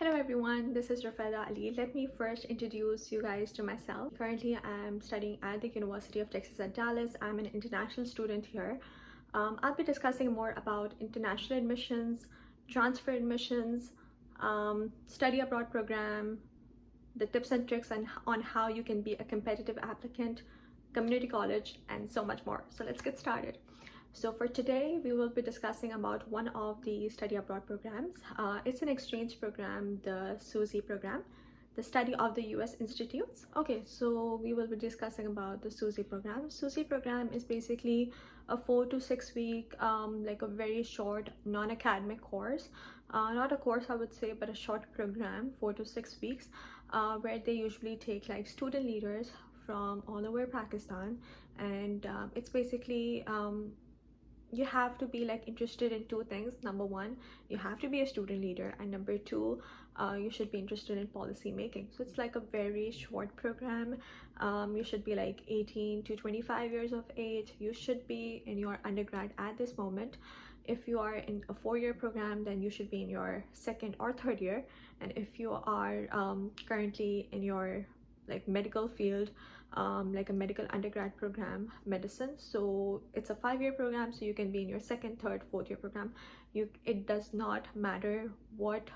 Hello everyone, this is Rafeda Ali. Let me first introduce you guys to myself. Currently, I'm studying at the University of Texas at Dallas. I'm an international student here. I'll be discussing more about international admissions, transfer admissions, study abroad program, the tips and tricks on how you can be a competitive applicant, community college, and so much more. So let's get started. So for today, we will be discussing about one of the study abroad programs. It's an exchange program, the Susi program, the study of the US institutes. Okay, so we will be discussing about the Susi program. Susi program is basically a 4 to 6 week, like a very short non-academic course. Not a course, I would say, but a short program, 4 to 6 weeks, where they usually take like student leaders from all over Pakistan, and it's basically you have to be like interested in two things. Number one, you have to be a student leader, and number two, you should be interested in policy making. So it's like a very short program. You should be like 18 to 25 years of age. You should be in your undergrad at this moment. If you are in a 4-year program, then you should be in your second or third year. And if you are currently in your like medical field, like a medical undergrad program, medicine, so it's a 5-year program, so you can be in your second, third, 4th-year program. It does not matter what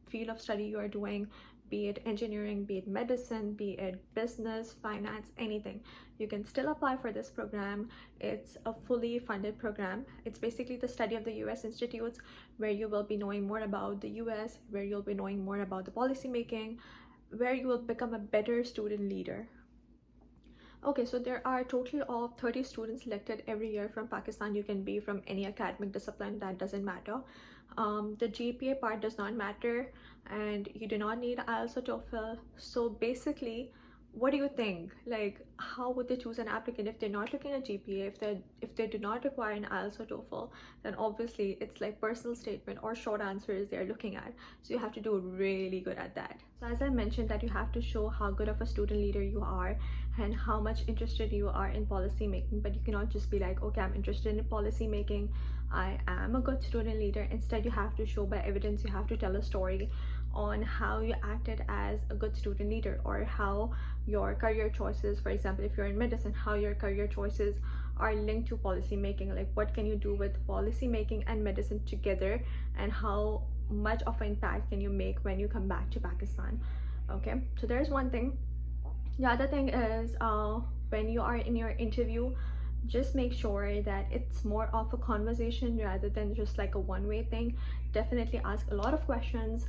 field of study you are doing, be it engineering, be it medicine, be it business, finance, anything. You can still apply for this program. It's a fully funded program. It's basically the study of the US institutes, where you will be knowing more about the US, where you'll be knowing more about the policy making, where you will become a better student leader. Okay, so there are a total of 30 students selected every year from Pakistan. You can be from any academic discipline, that doesn't matter. The GPA part does not matter, and you do not need IELTS or TOEFL. So basically, what do you think? Like, how would they choose an applicant if they're not looking at GPA, if they do not require an IELTS or TOEFL? Then obviously it's like personal statement or short answers they're looking at. So you have to do really good at that. So as I mentioned, that you have to show how good of a student leader you are and how much interested you are in policy making. But you cannot just be like, okay, I'm interested in policy making, I am a good student leader. Instead, you have to show by evidence. You have to tell a story on how you acted as a good student leader, or how your career choices, for example, if you're in medicine, how your career choices are linked to policy making. Like, what can you do with policy making and medicine together, and how much of an impact can you make when you come back to Pakistan? Okay, so there's one thing. The other thing is, when you are in your interview, just make sure that it's more of a conversation rather than just like a one-way thing. Definitely ask a lot of questions.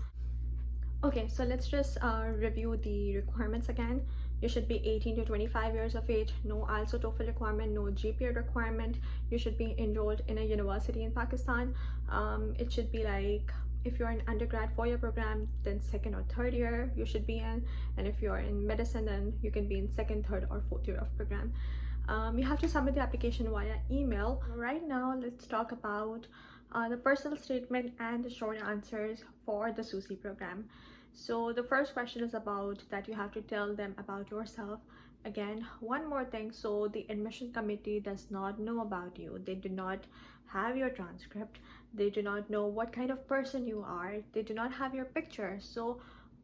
Okay, so let's just review the requirements again. You should be 18 to 25 years of age, no IELTS or TOEFL requirement, no GPA requirement. You should be enrolled in a university in Pakistan. It should be like, if you're in undergrad 4-year program, then second or third year you should be in. And if you're in medicine, then you can be in second, third, or 4th year of program. You have to submit the application via email. Right now, let's talk about the personal statement and the short answers for the Susi program. So the first question is about that you have to tell them about yourself. Again, one more thing, so the admission committee does not know about you. They do not have your transcript. They do not know what kind of person you are. They do not have your picture. So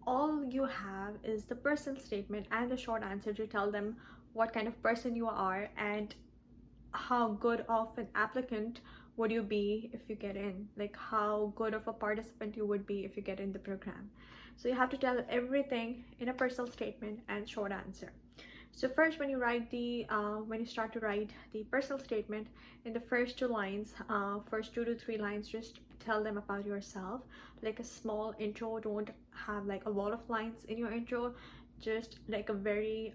all you have is the personal statement and the short answer to tell them what kind of person you are and how good of an applicant would you be if you get in, like how good of a participant you would be if you get in the program. So you have to tell everything in a personal statement and short answer. So first, when you start to write the personal statement, in the first 2 lines, first 2 to 3 lines, just tell them about yourself, like a small intro. Don't have like a lot of lines in your intro, just like a very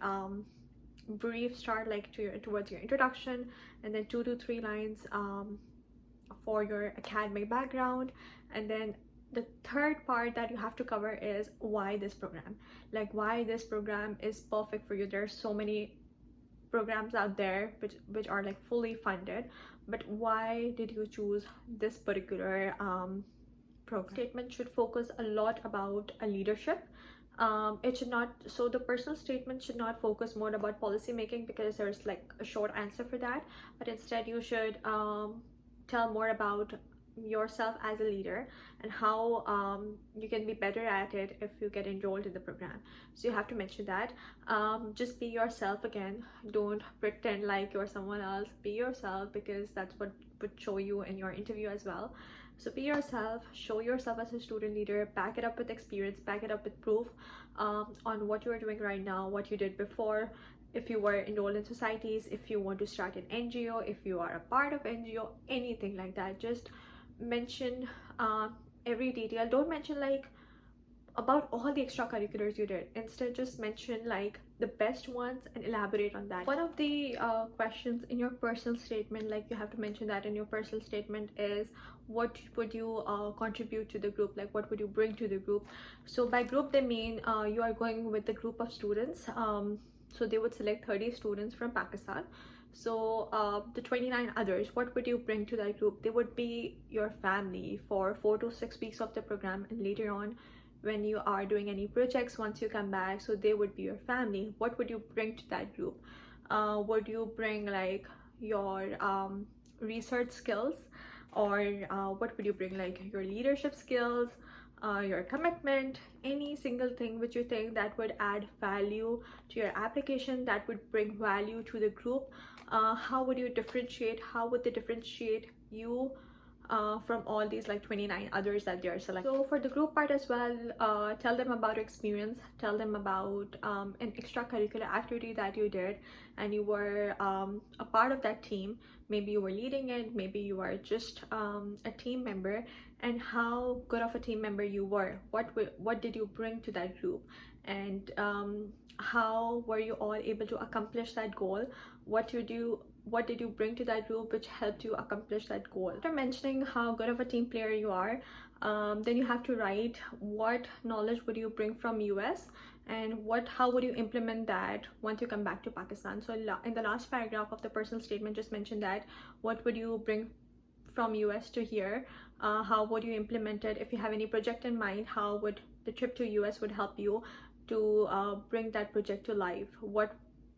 brief start, like towards your introduction, and then 2 to 3 lines for your academic background. And then the third part that you have to cover is why this program, like why this program is perfect for you. There are so many programs out there which are like fully funded, but why did you choose this particular program? Statement should focus a lot about a leadership. It should not, so the personal statement should not focus more about policy making, because there's like a short answer for that, but instead you should tell more about yourself as a leader, and how you can be better at it if you get enrolled in the program. So you have to mention that. Just be yourself again. Don't pretend like you're someone else. Be yourself, because that's what would show you in your interview as well. So be yourself, show yourself as a student leader, back it up with experience, back it up with proof on what you are doing right now, what you did before, if you were enrolled in societies, if you want to start an NGO, if you are a part of NGO, anything like that. Just mention every detail. Don't mention like about all the extracurriculars you did. Instead, just mention like the best ones and elaborate on that. One of the questions in your personal statement, like you have to mention that in your personal statement, is what would you contribute to the group, like what would you bring to the group. So by group they mean you are going with a group of students. So they would select 30 students from Pakistan. So the 29 others, what would you bring to that group? They would be your family for 4 to 6 weeks of the program, and later on when you are doing any projects once you come back, so they would be your family. What would you bring to that group? Would you bring like your research skills, or what would you bring, like your leadership skills, your commitment, any single thing which you think that would add value to your application, that would bring value to the group. How would you differentiate? How would they differentiate you from all these like 29 others that they are selecting? So for the group part as well, tell them about your experience, tell them about an extracurricular activity that you did and you were a part of that team. Maybe you were leading it, maybe you were just a team member, and how good of a team member you were. What did you bring to that group, and how were you all able to accomplish that goal? What did you bring to that group which helped you accomplish that goal? After mentioning how good of a team player you are, then you have to write what knowledge would you bring from US, and how would you implement that once you come back to Pakistan. So in the last paragraph of the personal statement, just mention that what would you bring from US to here, how would you implement it. If you have any project in mind, how would the trip to US would help you to bring that project to life. What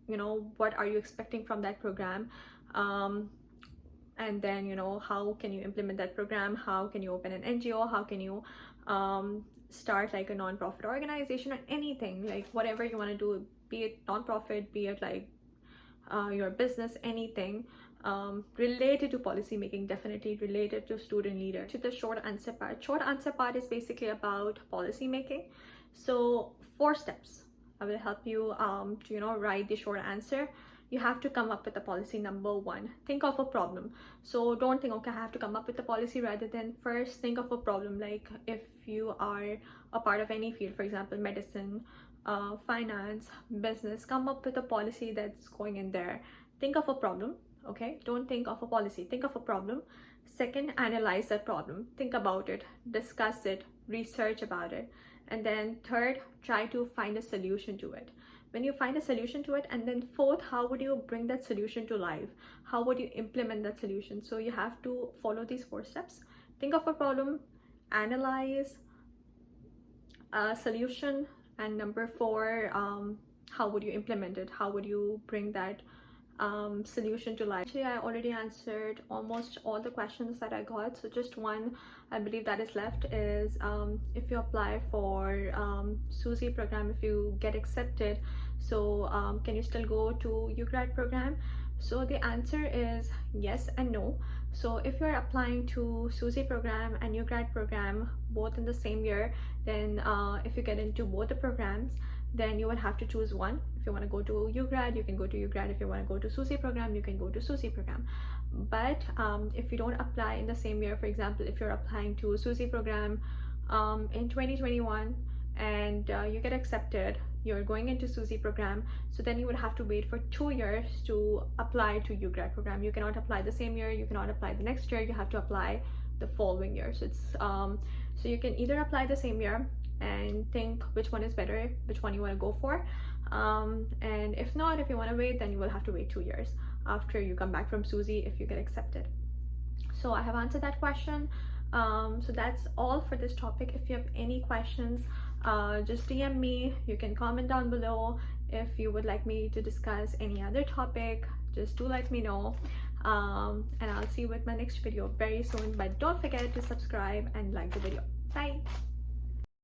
are you expecting from that program, and then how can you implement that program, how can you open an NGO, how can you start like a non-profit organization, or anything, like whatever you want to do, be it non-profit, be it like your business, anything related to policy making, definitely related to student leader. To the short answer part. Short answer part is basically about policy making. So 4 steps I will help you to write the short answer. You have to come up with a policy. Number 1, think of a problem. So don't think, okay, I have to come up with a policy, rather than first think of a problem. Like if you are a part of any field, for example medicine, finance, business, come up with a policy that's going in there. Think of a problem. Okay, don't think of a policy, think of a problem. Second, analyze that problem, think about it, discuss it, research about it. And then third, try to find a solution to it. When you find a solution to it, and then fourth, how would you bring that solution to life? How would you implement that solution? So you have to follow these 4 steps. Think of a problem, analyze a solution, and number 4, how would you implement it? How would you bring that solution to life? Actually, I already answered almost all the questions that I got, so just one I believe that is left is if you apply for Susi program, if you get accepted, so can you still go to UGrad program? So the answer is yes and no. So if you're applying to Susi program and UGrad program both in the same year, then if you get into both the programs, then you will have to choose one. If you want to go to UGrad, you can go to UGrad. If you want to go to Susi program, you can go to Susi program. But if you don't apply in the same year, for example, if you're applying to Susi program in 2021 and you get accepted, you're going into Susi program, so then you would have to wait for 2 years to apply to UGrad program. You cannot apply the same year, you cannot apply the next year, you have to apply the following year. So it's so you can either apply the same year and think which one is better, which one you want to go for, and if not, if you want to wait, then you will have to wait 2 years after you come back from Susi if you get accepted. So I have answered that question. So that's all for this topic. If you have any questions, just DM me. You can comment down below. If you would like me to discuss any other topic, just do let me know. And I'll see you with my next video very soon, but don't forget to subscribe and like the video. Bye.